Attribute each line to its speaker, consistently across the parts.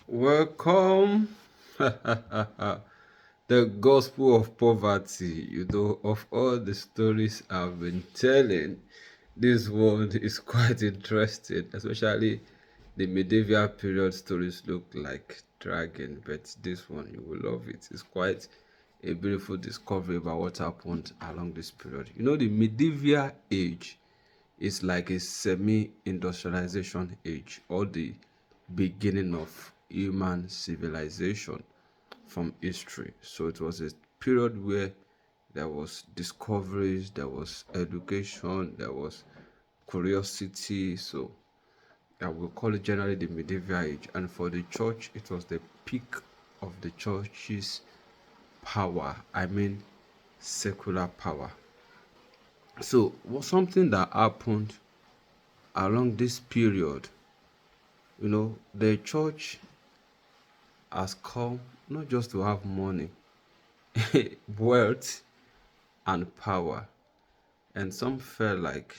Speaker 1: Welcome. The gospel of poverty. Of all the stories I've been telling, this one is quite interesting, especially the medieval period stories look like dragon, but this one you will love it. It's quite a beautiful discovery about what happened along this period. The medieval age is like a semi-industrialization age or the beginning of human civilization from history. So it was a period where there was discoveries, there was education, there was curiosity. So I will call it generally the medieval age. And for the church, it was the peak of the church's power. I mean, secular power. So was something that happened along this period. The church has come not just to have money, wealth, and power. And some felt like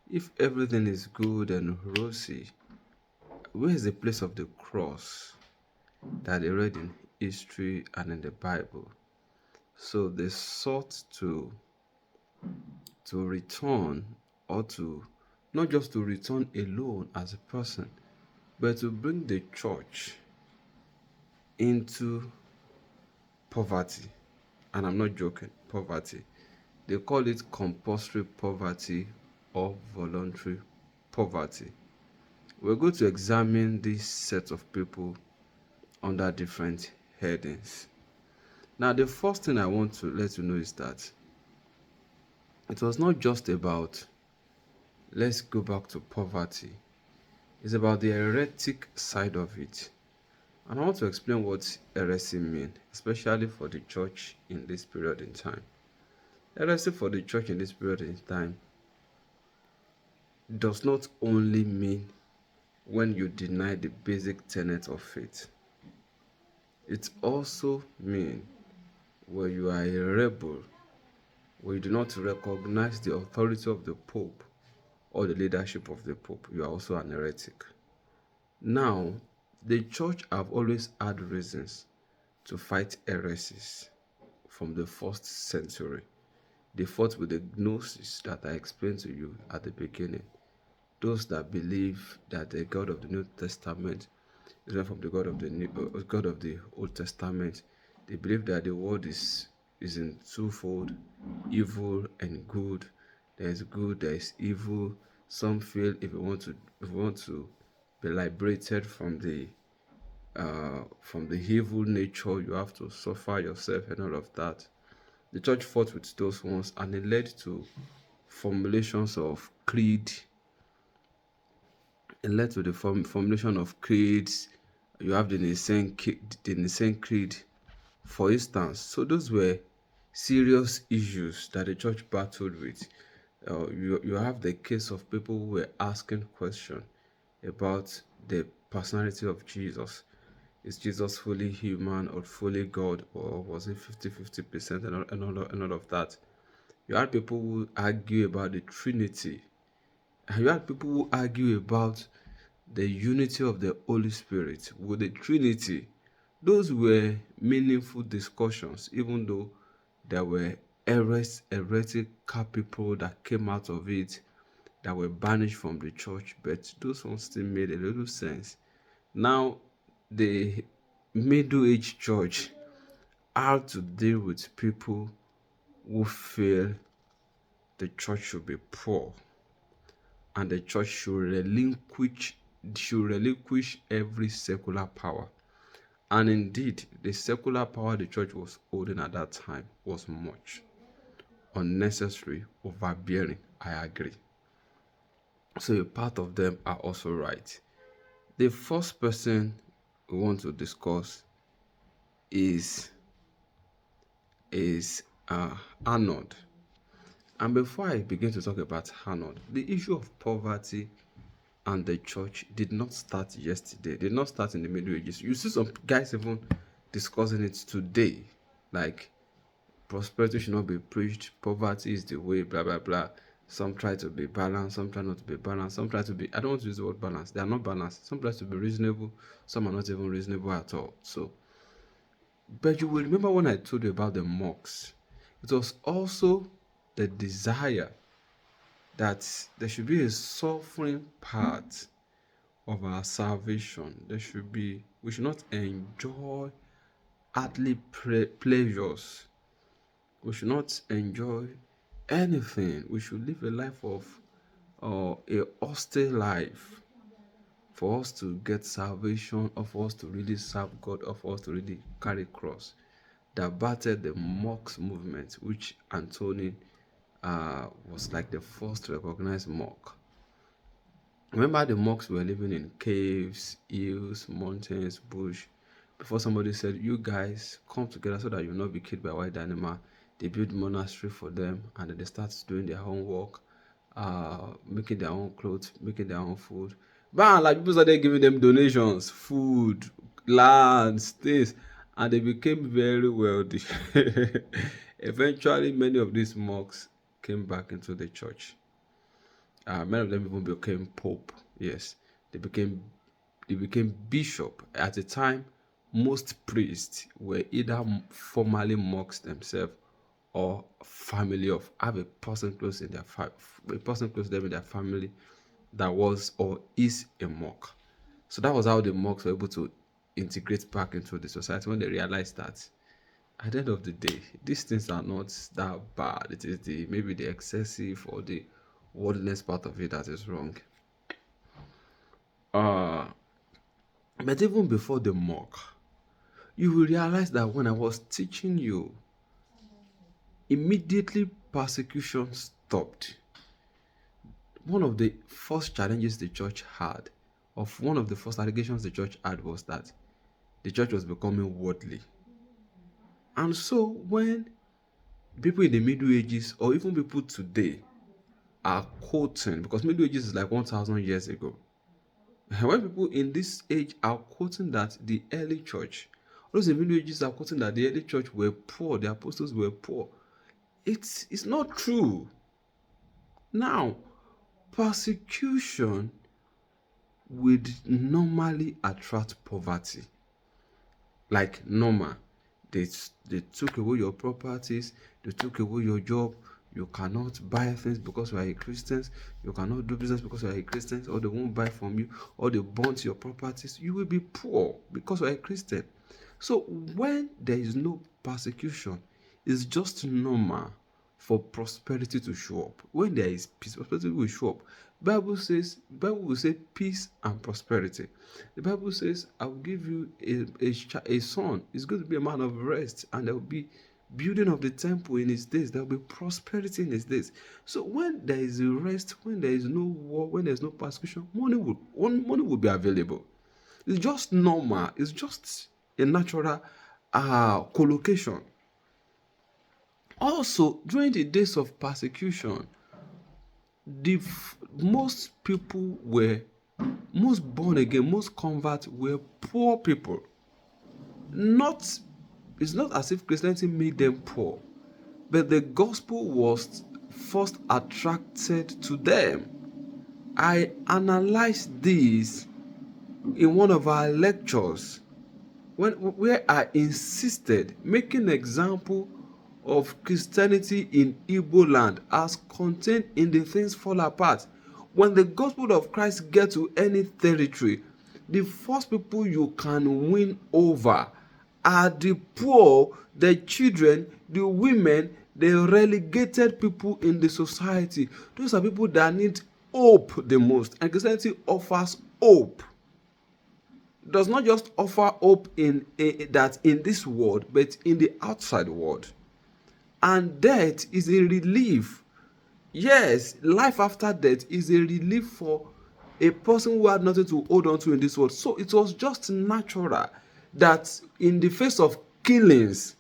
Speaker 1: if everything is good and rosy, where is the place of the cross that they read in history and in the Bible? So they sought to return, or to not just to return alone as a person, but to bring the church into poverty. And I'm not joking, poverty. They call it compulsory poverty or voluntary poverty. We're going to examine this set of people under different headings. Now, the first thing I want to let you know is that it was not just about let's go back to poverty, it's about the heretic side of it. And I want to explain what heresy means, especially for the church in this period in time. Heresy for the church in this period in time does not only mean when you deny the basic tenets of faith. It also means where you are a rebel, where you do not recognize the authority of the Pope or the leadership of the Pope, you are also an heretic. Now, the church have always had reasons to fight heresies from the first century. They fought with the gnosis that I explained to you at the beginning. Those that believe that the God of the New Testament is not from the God of the God of the Old Testament. They believe that the world is in twofold, evil and good. There is good, there is evil. Some feel if you want to be liberated from the evil nature, you have to suffer yourself and all of that. The church fought with those ones, and it led to formulations of creed. It led to the formulation of creeds. You have the Nicene Creed, for instance. So those were serious issues that the church battled with. You have the case of people who were asking questions about the personality of Jesus. Is Jesus fully human or fully God, or was it 50-50% and all of that? You had people who argue about the Trinity. And you had people who argue about the unity of the Holy Spirit with the Trinity. Those were meaningful discussions, even though there were heretical people that came out of it that were banished from the church, but those ones still made a little sense. Now, the Middle Age church had to deal with people who feel the church should be poor and the church should relinquish every secular power. And indeed, the secular power the church was holding at that time was much unnecessary, overbearing. I agree. So a part of them are also right. The first person we want to discuss is Arnold. And before I begin to talk about Arnold, the issue of poverty and the church did not start yesterday. Did not start in the Middle Ages. You see some guys even discussing it today, like prosperity should not be preached, poverty is the way, blah blah blah. Some try to be balanced, some try not to be balanced, some try to be, I don't want to use the word balance, they are not balanced. Some try to be reasonable, some are not even reasonable at all. So, but you will remember when I told you about the mocks, it was also the desire that there should be a suffering part of our salvation. We should not enjoy earthly pleasures. We should not enjoy anything. We should live a life of a austere life for us to get salvation, or for us to really serve God, or for us to really carry cross. That battered the mocks movement, which Anthony was like the first to recognize mock. Remember, the monks were living in caves, hills, mountains, bush. Before somebody said, "You guys come together so that you'll not be killed by wild animal," they built monastery for them, and then they start doing their own work, making their own clothes, making their own food. But like people started giving them donations, food, lands, things, and they became very wealthy. Eventually, many of these monks came back into the church. Many of them even became pope. Yes, they became bishop. At the time, most priests were either formally monks themselves, or family of, have a person close in their a person close to them in their family that was or is a monk. So that was how the monks were able to integrate back into the society, when they realized that at the end of the day, these things are not that bad. It is maybe the excessive or the worldliness part of it that is wrong. But even before the mock, you will realize that when I was teaching you, immediately persecution stopped. One of the first challenges the church had, of one of the first allegations the church had, was that the church was becoming worldly. And so when people in the Middle Ages, or even people today, are quoting, because Middle Ages is like 1,000 years ago, when people in this age are quoting that the early church, those in Middle Ages are quoting that the early church were poor, the apostles were poor, it's not true. Now, persecution would normally attract poverty. Like normal. They took away your properties, they took away your job, you cannot buy things because you are a Christian, you cannot do business because you are a Christian, or they won't buy from you, or they burnt your properties. You will be poor because you are a Christian. So when there is no persecution, it's just normal for prosperity to show up. When there is peace, prosperity will show up. Bible will say peace and prosperity. The Bible says, I will give you a son. He's going to be a man of rest, and there will be building of the temple in his days. There will be prosperity in his days. So when there is a rest, when there is no war, when there is no persecution, money will be available. It's just normal. It's just a natural collocation. Also, during the days of persecution, most born again, most converts were poor people. It's not as if Christianity made them poor, but the gospel was first attracted to them. I analyzed this in one of our lectures, where I insisted making an example of Christianity in Igbo land as contained in the Things Fall Apart. When the gospel of Christ gets to any territory, the first people you can win over are the poor, the children, the women, the relegated people in the society. Those are people that need hope the most, and Christianity offers hope. It does not just offer hope in this world, but in the outside world. And death is a relief. Yes, life after death is a relief for a person who had nothing to hold on to in this world. So it was just natural that in the face of killings,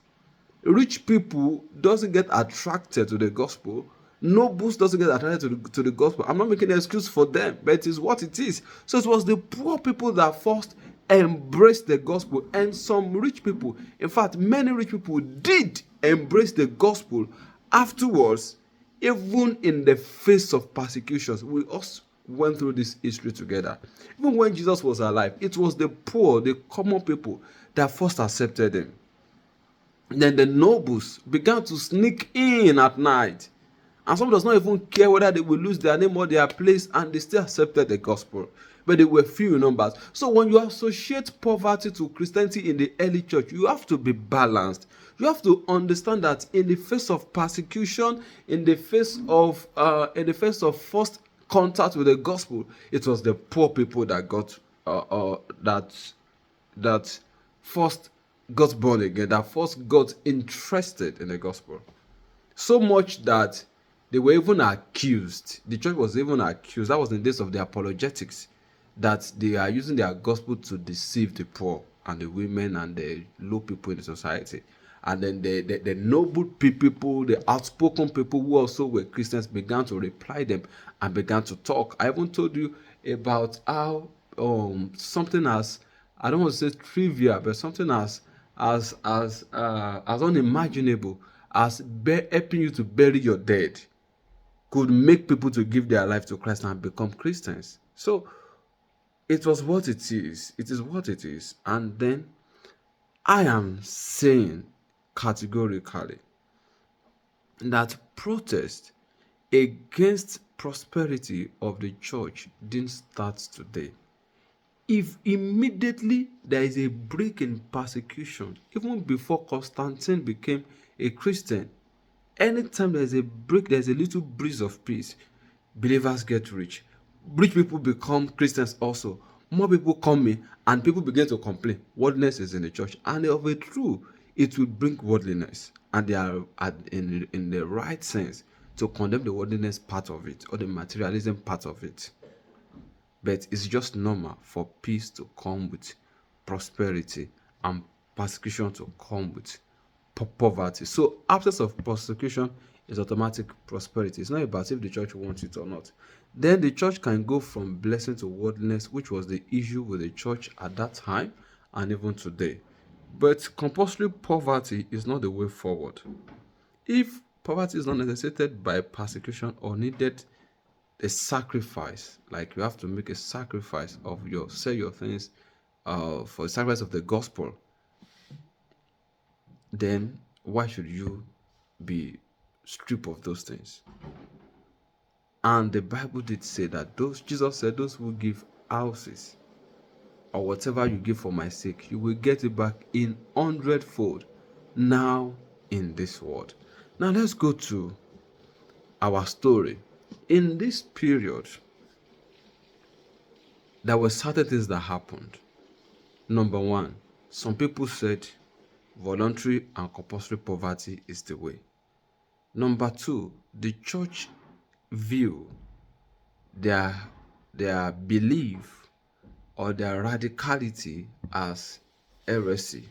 Speaker 1: rich people doesn't get attracted to the gospel. Nobles doesn't get attracted to the gospel. I'm not making an excuse for them, but it is what it is. So it was the poor people that first embraced the gospel, and some rich people, in fact, many rich people did embrace the gospel afterwards even in the face of persecutions. We also went through this history together. Even when Jesus was alive, it was the poor, the common people that first accepted him. Then the nobles began to sneak in at night, and some does not even care whether they will lose their name or their place, and they still accepted the gospel. But they were few in numbers. So when you associate poverty to Christianity in the early church, you have to be balanced. You have to understand that in the face of persecution, in the face of first contact with the gospel, it was the poor people that got that first got born again, that first got interested in the gospel. So much that they were even accused. The church was even accused. That was in the days of the apologetics, that they are using their gospel to deceive the poor and the women and the low people in the society. And then the noble people, the outspoken people who also were Christians, began to reply them and began to talk. I even told you about how something as, I don't want to say trivial, but something as unimaginable as helping you to bury your dead could make people to give their life to Christ and become Christians. So it was what it is. It is what it is. And then I am saying categorically that protest against prosperity of the church didn't start today. If immediately there is a break in persecution, even before Constantine became a Christian, anytime there's a break, there's a little breeze of peace, believers get rich. Rich people become Christians also. More people come in and people begin to complain. Worldliness is in the church. And of a truth, it will bring worldliness. And they are in the right sense to condemn the worldliness part of it or the materialism part of it. But it's just normal for peace to come with prosperity and persecution to come with poverty. So absence of persecution is automatic prosperity. It's not about if the church wants it or not. Then the church can go from blessing to worldliness, which was the issue with the church at that time and even today. But compulsory poverty is not the way forward. If poverty is not necessitated by persecution or needed a sacrifice, like you have to make a sacrifice of sell your things for the sacrifice of the gospel, then why should you be stripped of those things? And the Bible did say that Jesus said, those who give houses or whatever you give for my sake, you will get it back in 100-fold now in this world. Now let's go to our story. In this period, there were certain things that happened. Number one, some people said voluntary and compulsory poverty is the way. Number two, the church view their belief or their radicality as heresy.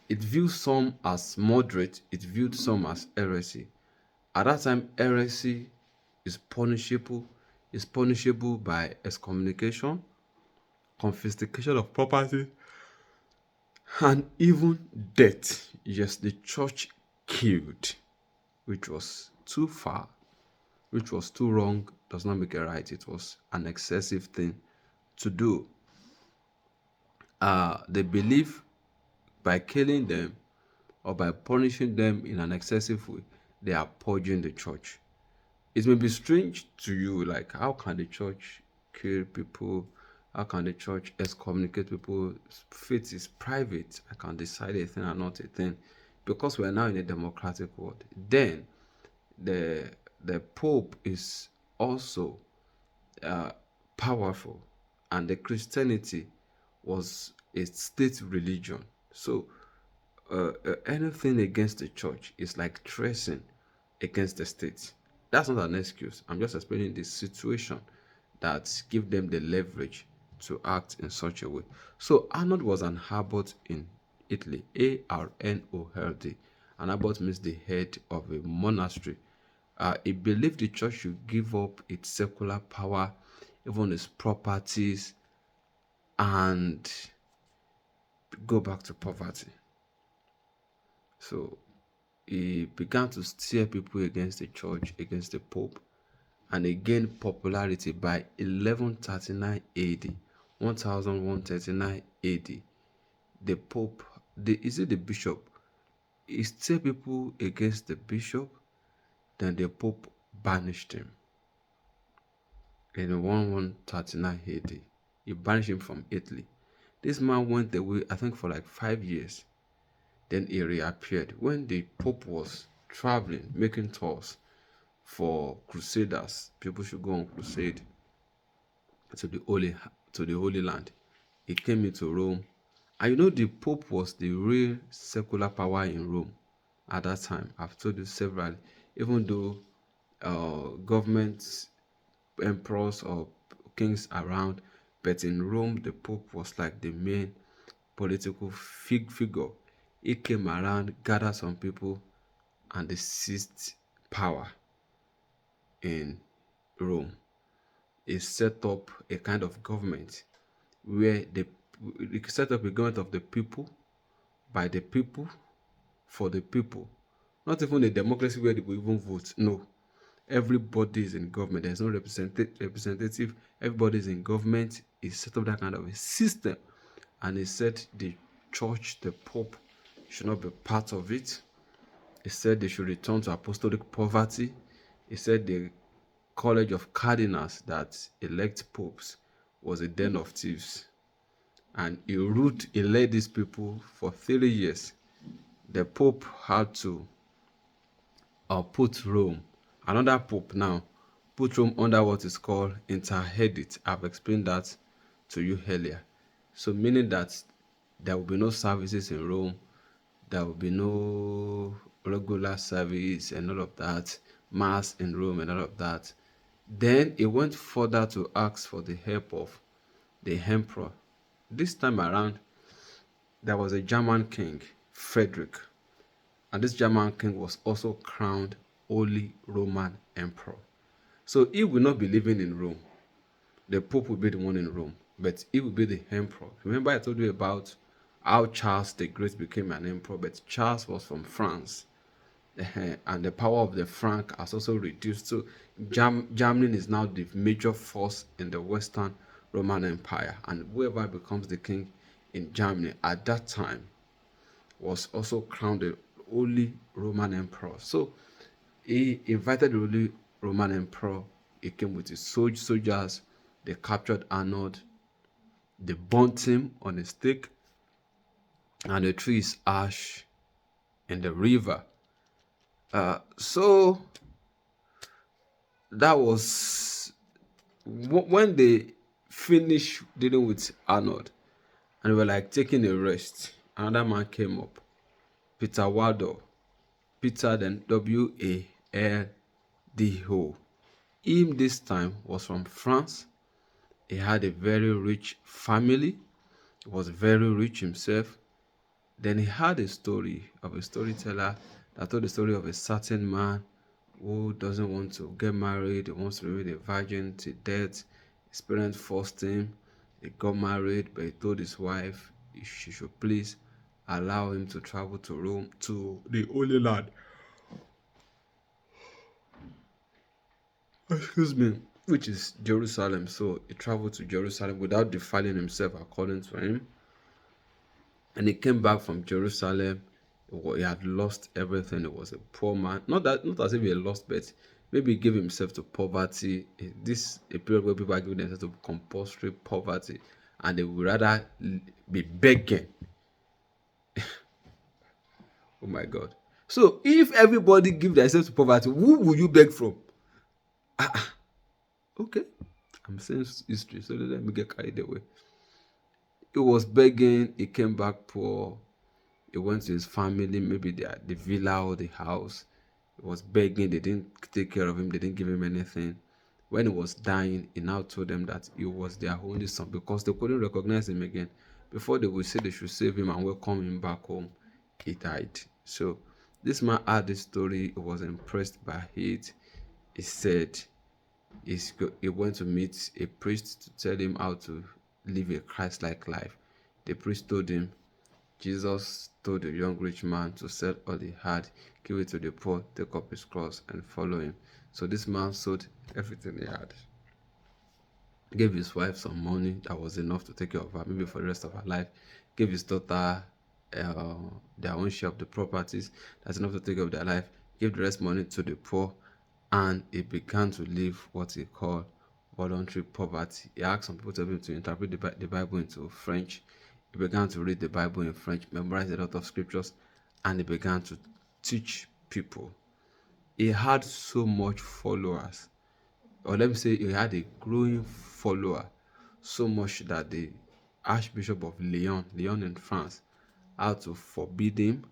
Speaker 1: It views some as moderate, it viewed some as heresy. At that time, heresy is punishable by excommunication, confiscation of property, and even death. Yes, the church killed, which was too far, which was too wrong, does not make it right. It was an excessive thing to do. They believe by killing them or by punishing them in an excessive way, they are purging the church. It may be strange to you, like, how can the church kill people? How can the church excommunicate people? Faith is private. I can decide a thing or not a thing, because we are now in a democratic world. Then the Pope is also powerful, and the Christianity was a state religion. So anything against the church is like treason against the state. That's not an excuse. I'm just explaining the situation that give them the leverage to act in such a way. So Arnold was an abbot in Italy, Arnold. An abbot means the head of a monastery. He believed the church should give up its secular power, even its properties, and go back to poverty. So he began to steer people against the church, against the Pope, and he gained popularity by 1139 AD, 1139 AD. The Pope, is it the bishop? He steered people against the bishop, then the Pope banished him in 1139 AD. He banished him from Italy. This man went away, I think, for like 5 years. Then he reappeared when the Pope was traveling, making tours for crusaders. People should go on crusade to the Holy Land. He came into Rome, and the Pope was the real secular power in Rome at that time. I've told you several, even though governments, emperors or kings around, but in Rome the Pope was like the main political figure. He came around, gathered some people, and they seized power in Rome. He set up a kind of government where they set up a government of the people, by the people, for the people. Not even a democracy where they will even vote. No. Everybody is in government. There's no representative. Everybody is in government. He set up that kind of a system. And he said the church, the Pope, should not be part of it. He said they should return to apostolic poverty. He said the college of cardinals that elect popes was a den of thieves. And he led these people for 30 years. The Pope had to put Rome, another Pope now, put Rome under what is called interdict. I've explained that to you earlier. So meaning that there will be no services in Rome, there will be no regular service and all of that, mass in Rome and all of that. Then he went further to ask for the help of the emperor. This time around, there was a German king, Frederick, and this German king was also crowned Holy Roman Emperor. So he will not be living in Rome. The Pope will be the one in Rome, but he will be the emperor. Remember I told you about how Charles the Great became an emperor, but Charles was from France. And the power of the Frank has also reduced. So Germany is now the major force in the Western Roman Empire, and whoever becomes the king in Germany at that time was also crowned the Holy Roman Emperor. So he invited the Holy Roman Emperor. He came with his soldiers. They captured Arnold. They burnt him on a stake, and they threw his ash in the river. So that was when they finished dealing with Arnold, and they were like taking a rest. Another man came up, Peter Waldo. Peter, then Waldo. Him this time was from France. He had a very rich family. He was very rich himself. Then he had a story of a storyteller that told the story of a certain man who doesn't want to get married. He wants to remain a virgin till death. His parents forced him. He got married, but he told his wife she should please allow him to travel to Rome, to the Holy Land. Excuse me, which is Jerusalem. So he traveled to Jerusalem without defiling himself, according to him. And he came back from Jerusalem. He had lost everything. He was a poor man. Not as if he had lost, but maybe he gave himself to poverty. This a period where people are giving themselves to compulsory poverty, and they would rather be begging. Oh my God! So if everybody give themselves to poverty, who will you beg from? Okay, I'm saying history, so let me get carried away. He was begging. He came back poor. He went to his family, maybe the villa or the house. He was begging. They didn't take care of him. They didn't give him anything. When he was dying, he now told them that he was their only son, because they couldn't recognize him again. Before they would say they should save him and welcome him back home, he died. So this man had this story. He was impressed by it. He said he went to meet a priest to tell him how to live a Christ-like life. The priest told him, Jesus told the young rich man to sell all he had, give it to the poor, take up his cross, and follow him. So this man sold everything he had, gave his wife some money that was enough to take care of her, maybe for the rest of her life, gave his daughter their own share of the properties, that's enough to take care of their life, gave the rest money to the poor, and he began to live what he called voluntary poverty. He asked some people to help him to interpret the Bible into French. He began to read the Bible in French, memorize a lot of scriptures, and he began to teach people. He had so much followers, or let me say he had a growing follower, so much that the Archbishop of Lyon in France, had to forbid him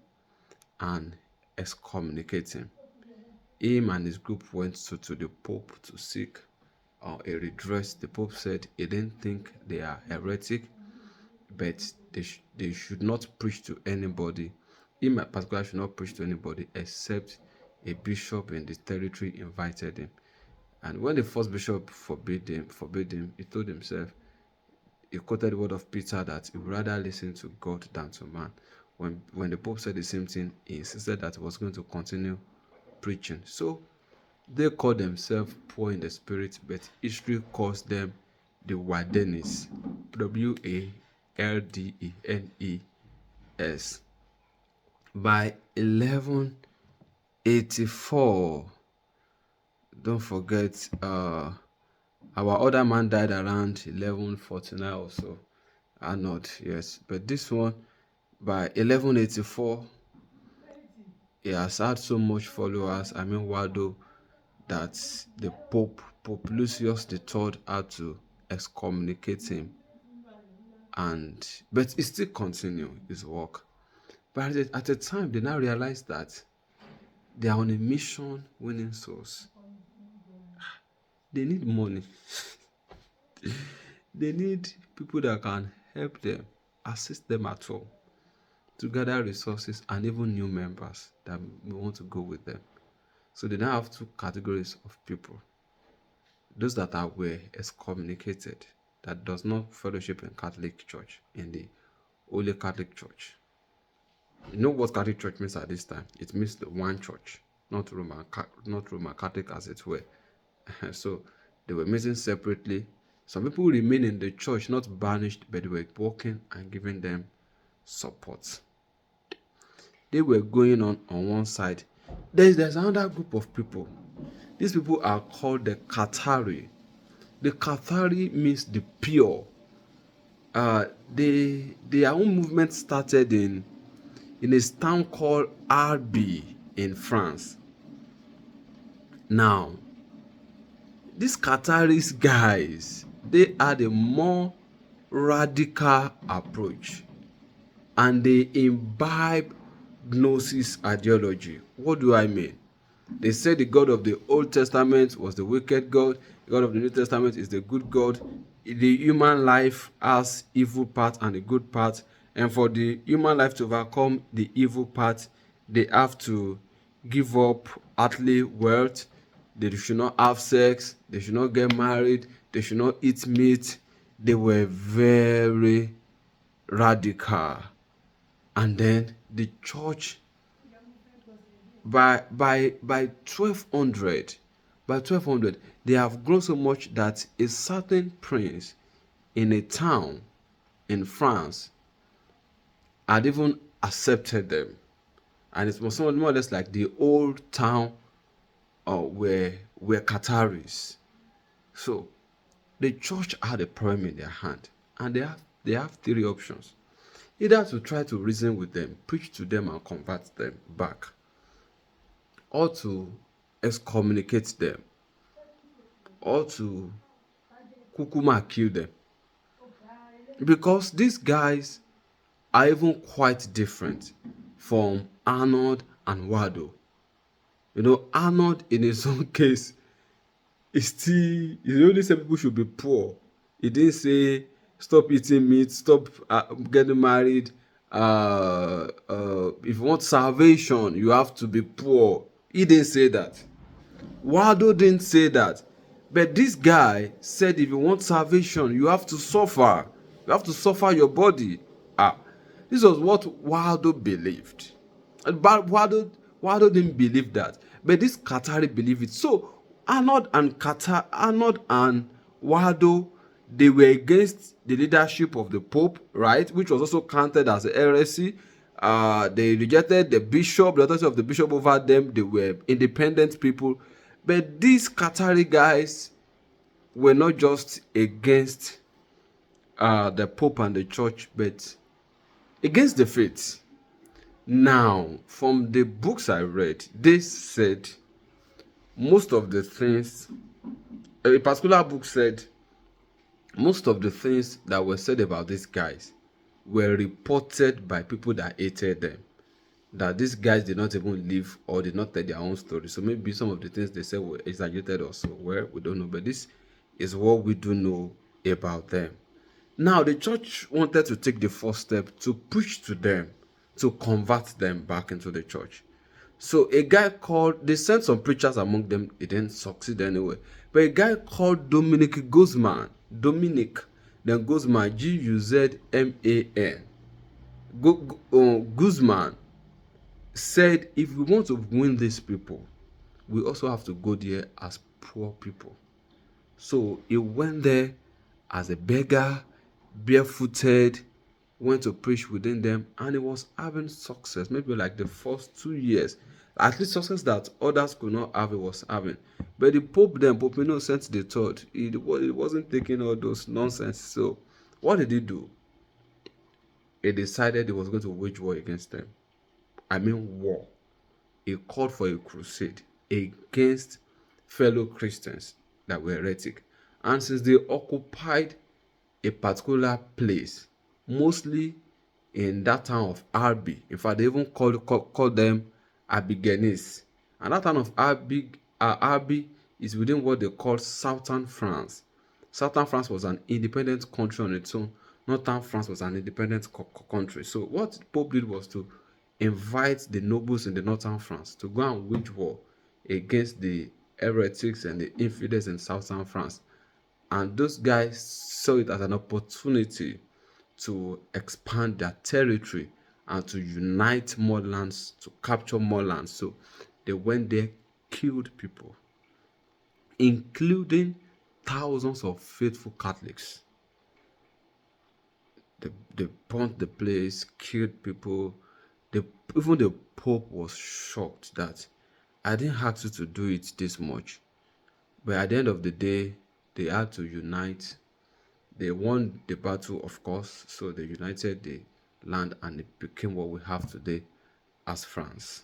Speaker 1: and excommunicate him. Him and his group went to the Pope to seek a redress. The Pope said he didn't think they are heretic, but they should not preach to anybody. Him in particular should not preach to anybody except a bishop in the territory invited him. And when the first bishop forbade him, he told himself, he quoted the word of Peter that he would rather listen to God than to man. When the Pope said the same thing, he insisted that he was going to continue preaching. So they call themselves poor in the spirit, but history calls them the Waldenes. Waldenes. By 1184, don't forget, our other man died around 1149 or so. Arnold, yes. But this one, by 1184, he has had so much followers, Waldo, that the Pope Lucius III, had to excommunicate him. But he still continued his work. But at the time, they now realized that they are on a mission winning souls. They need money. They need people that can help them, assist them at all, to gather resources and even new members that want to go with them. So they now have two categories of people. Those that were excommunicated, that does not fellowship in Catholic Church, in the Holy Catholic Church. You know what Catholic Church means at this time? It means the one church, not Roman Catholic as it were. So they were meeting separately. Some people remain in the church, not banished, but they were working and giving them support. They were going on one side. There's another group of people. These people are called the Cathari. The Cathari means the pure. Their own movement started in a town called Arby in France. Now, these Qataris guys, they had a more radical approach, and they imbibe Gnosis ideology. What do I mean? They said the God of the Old Testament was the wicked God. The God of the New Testament is the good God. The human life has evil part and a good part. And for the human life to overcome the evil part, they have to give up earthly wealth. They should not have sex. They should not get married. They should not eat meat. They were very radical. And then the church, by 1200, they have grown so much that a certain prince in a town in France had even accepted them, and it was more or less like the old town were Qataris. So the church had a problem in their hand, and they have three options: either to try to reason with them, preach to them, and convert them back, or to excommunicate them, or to kukuma kill them. Because these guys are even quite different from Arnold and Waldo. Arnold in his own case, he only said people should be poor. He didn't say stop eating meat, stop getting married. If you want salvation, you have to be poor. He didn't say that. Waldo didn't say that. But this guy said if you want salvation, you have to suffer. You have to suffer your body. This was what Waldo believed. But Waldo didn't believe that. But this Qatari believed it. So Arnold and Waldo, they were against the leadership of the Pope, right? Which was also counted as a heresy. They rejected the bishop, the authority of the bishop over them. They were independent people. But these Qatari guys were not just against the Pope and the church, but against the faith. Now, from the books I read, they said most of the things, a particular book said most of the things that were said about these guys were reported by people that hated them. That these guys did not even live or did not tell their own story. So maybe some of the things they said were exaggerated also. Well, we don't know. But this is what we do know about them. Now, the church wanted to take the first step to preach to them, to convert them back into the church. So a guy called, they sent some preachers among them, it didn't succeed anyway. But a guy called Dominic Guzman, then Guzman, Guzman, Guzman said, if we want to win these people, we also have to go there as poor people. So he went there as a beggar, barefooted, went to preach within them, and he was having success. Maybe like the first 2 years, at least success that others could not have, he was having. But the Pope then, Pope Innocent III, he wasn't taking all those nonsense. So what did he do? He decided he was going to wage war against them. I mean war. He called for a crusade against fellow Christians that were heretic. And since they occupied a particular place, mostly in that town of Albi, in fact, they even called them Abigenis. And that town of Albi is within what they call Southern France. Southern France was an independent country on its own. Northern France was an independent country. So what Pope did was to invite the nobles in the Northern France to go and wage war against the heretics and the infidels in Southern France. And those guys saw it as an opportunity to expand their territory and to unite more lands, to capture more lands. So they went there, killed people, including thousands of faithful Catholics. They burnt the place, killed people. Even the Pope was shocked that I didn't ask you to do it this much. But at the end of the day, they had to unite. They won the battle, of course, so they united the land and it became what we have today as France.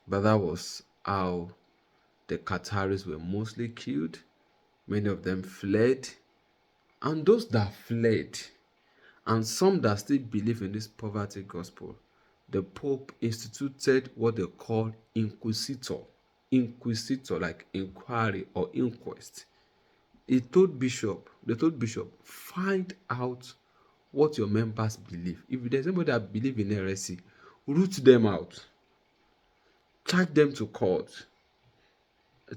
Speaker 1: But that was how the Qataris were mostly killed. Many of them fled. And those that fled, and some that still believe in this poverty gospel, the Pope instituted what they call inquisitor, like inquiry or inquest. They told Bishop, find out what your members believe. If there's anybody that believe in heresy, root them out. Charge them to court,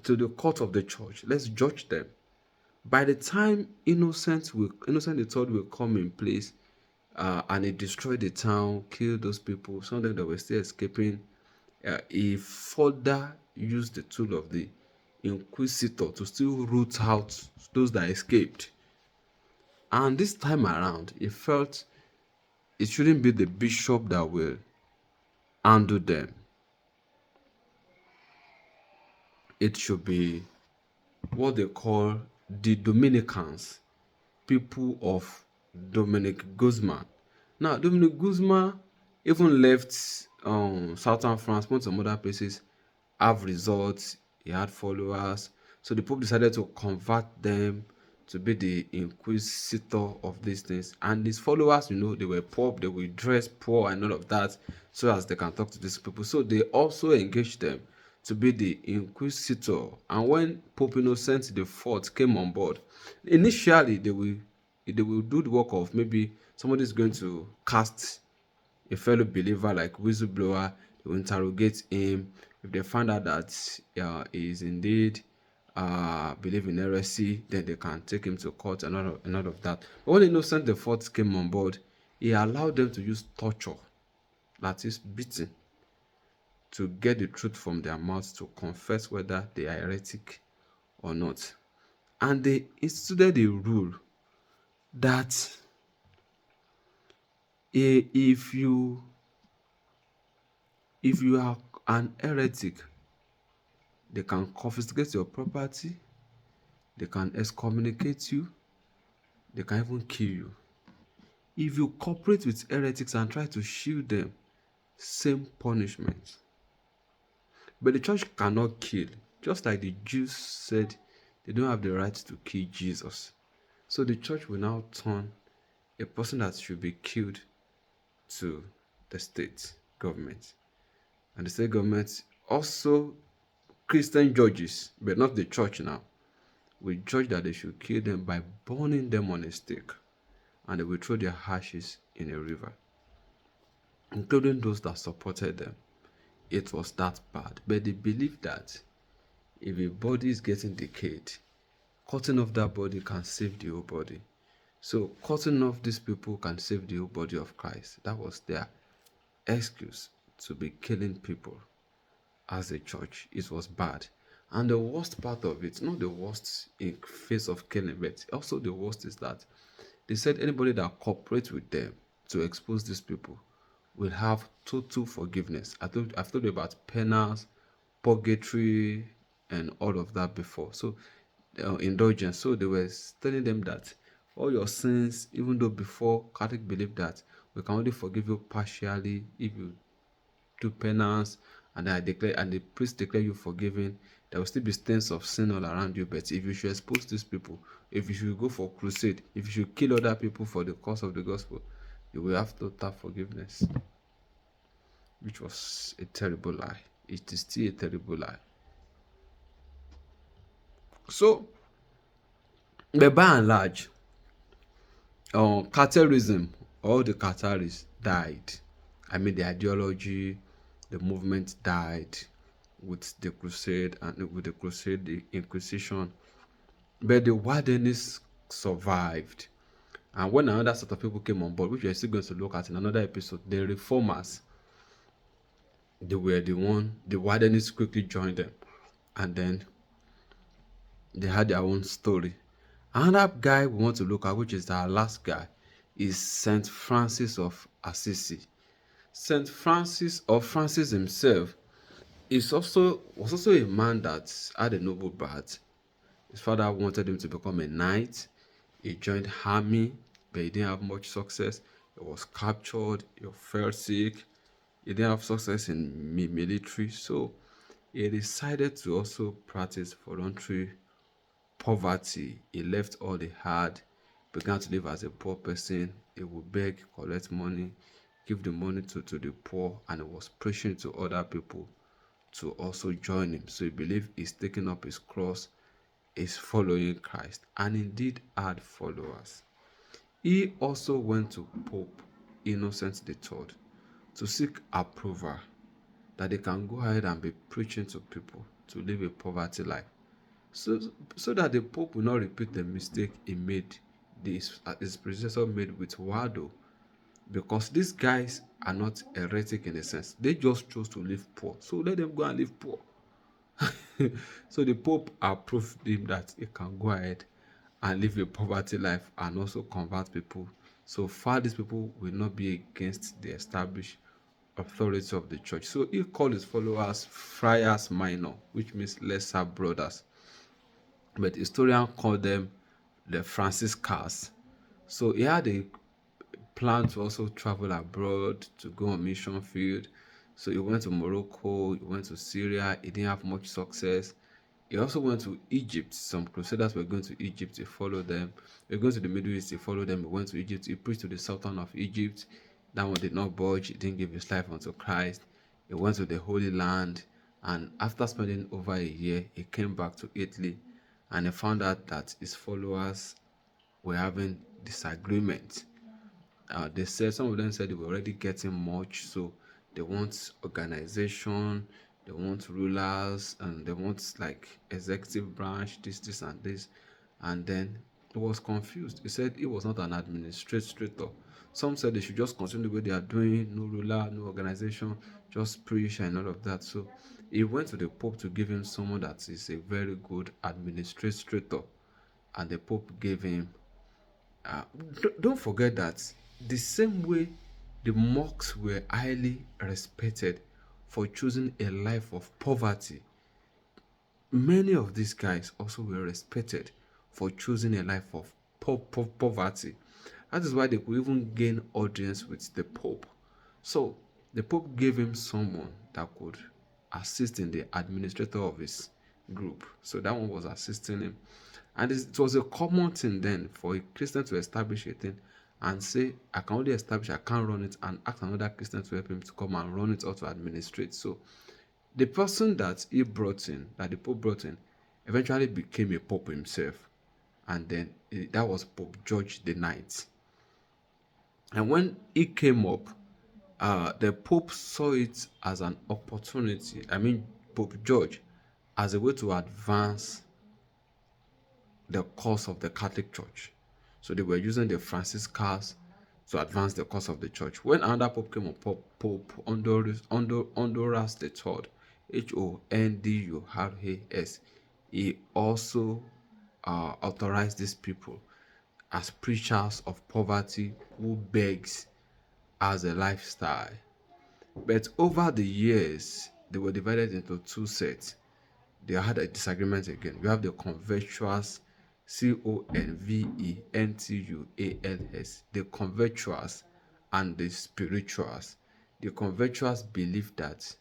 Speaker 1: to the court of the church. Let's judge them. By the time Innocent III will come in place, and he destroyed the town, killed those people, some of them that were still escaping, he further used the tool of the inquisitor to still root out those that escaped. And this time around, he felt it shouldn't be the bishop that will handle them. It should be what they call the Dominicans, people of Dominic Guzman. Now, Dominic Guzman even left Southern France, went to some other places, have results, he had followers. So the Pope decided to convert them to be the inquisitor of these things. And his followers, they were poor, they were dressed poor and all of that, so as they can talk to these people. So they also engaged them to be the inquisitor. And when Pope Innocent IV came on board, initially they will do the work of maybe somebody is going to cast a fellow believer like whistleblower. They will interrogate him. If they find out that he is indeed believe in heresy, then they can take him to court and all of that. But when Innocent IV came on board, He allowed them to use torture, that is beating, to get the truth from their mouths to confess whether they are heretic or not. And they instituted a rule that if you are an heretic, they can confiscate your property, they can excommunicate you, they can even kill you. If you cooperate with heretics and try to shield them, same punishment. But the church cannot kill, just like the Jews said they don't have the right to kill Jesus. So the church will now turn a person that should be killed to the state government. And the state government also, Christian judges, but not the church now, will judge that they should kill them by burning them on a stake, and they will throw their ashes in a river, including those that supported them. It was that bad. But they believe that if a body is getting decayed, cutting off that body can save the whole body. So cutting off these people can save the whole body of Christ. That was their excuse to be killing people as a church. It was bad. And the worst part of it, not the worst in face of killing, but also the worst is that they said anybody that cooperates with them to expose these people will have total forgiveness. I've told you about penance, purgatory, and all of that before. So indulgence. So they were telling them that all your sins, even though before Catholic believed that we can only forgive you partially if you do penance, and the priest declare you forgiven, there will still be stains of sin all around you. But if you should expose these people, if you should go for crusade, if you should kill other people for the cause of the gospel, you will have total forgiveness. Which was a terrible lie. It is still a terrible lie. So, but by and large, Carterism, all the Carterists died. I mean, the ideology, the movement died with the crusade, and with the crusade, the Inquisition. But the Wardenists survived. And when another set of people came on board, which we are still going to look at in another episode, the Reformers, they were the Wardenists quickly joined them. And then they had their own story. Another guy we want to look at, which is our last guy, is Saint Francis of Assisi. Saint Francis, or Francis himself, was also a man that had a noble birth. His father wanted him to become a knight. He joined army, but he didn't have much success. He was captured. He fell sick. He didn't have success in military, so he decided to also practice voluntary poverty. He left all he had, began to live as a poor person. He would beg, collect money, give the money to the poor, and he was preaching to other people to also join him. So he believed he's taking up his cross, is following Christ, and indeed had followers. He also went to Pope Innocent III to seek approval that they can go ahead and be preaching to people to live a poverty life, so that the Pope will not repeat the mistake he made, his predecessor made with Waldo, because these guys are not heretic in a sense. They just chose to live poor, so let them go and live poor. So the Pope approved him that he can go ahead and live a poverty life and also convert people. So far, these people will not be against the established authority of the church. So he called his followers friars minor, which means lesser brothers. But historians call them the Franciscans. So he had a plan to also travel abroad to go on mission field. So he went to Morocco, he went to Syria, he didn't have much success. He also went to Egypt. Some crusaders were going to Egypt, he followed them. They were going to the Middle East, he followed them. He went to Egypt, he preached to the Sultan of Egypt. That one did not budge, he didn't give his life unto Christ. He went to the Holy Land, and after spending over a year, he came back to Italy, and he found out that his followers were having disagreement. They said, some of them said they were already getting much, so they want organization, they want rulers, and they want like executive branch, this and this. And then he was confused. He said he was not an administrator, Some said they should just continue the way they are doing, no ruler, no organization, just preach and all of that. So he went to the Pope to give him someone that is a very good administrator, and the Pope gave him. Don't forget that the same way the monks were highly respected for choosing a life of poverty, many of these guys also were respected for choosing a life of poverty. That is why they could even gain audience with the Pope. So the Pope gave him someone that could assist in the administrator of his group. So that one was assisting him. And it was a common thing then for a Christian to establish a thing and say, I can only establish, I can't run it, and ask another Christian to help him to come and run it or to administrate. So the person that he brought in, that the Pope brought in, eventually became a Pope himself. And then that was Pope George the Ninth. And when he came up, the Pope saw it as an opportunity. I mean, Pope George, as a way to advance the cause of the Catholic Church. So they were using the Franciscans to advance the cause of the church. When another Pope came up, Pope Honduras III, Honduras, he also authorized these people as preachers of poverty who begs as a lifestyle. But over the years, they were divided into two sets. They had a disagreement again. We have the convertuals, Conventuals, the convertuals and the spirituals. The convertuals believe that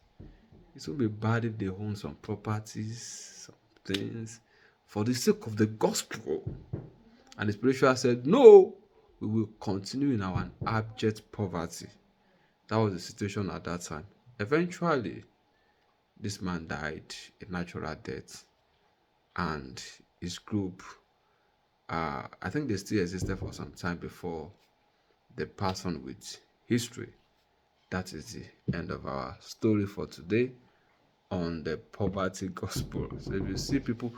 Speaker 1: it will be bad if they own some properties, some things, for the sake of the gospel. And the spiritual said, no, we will continue in our abject poverty. That was the situation at that time. Eventually, this man died a natural death, and his group, I think they still existed for some time before they passed on with history. That is the end of our story for today on the poverty gospel. So if you see people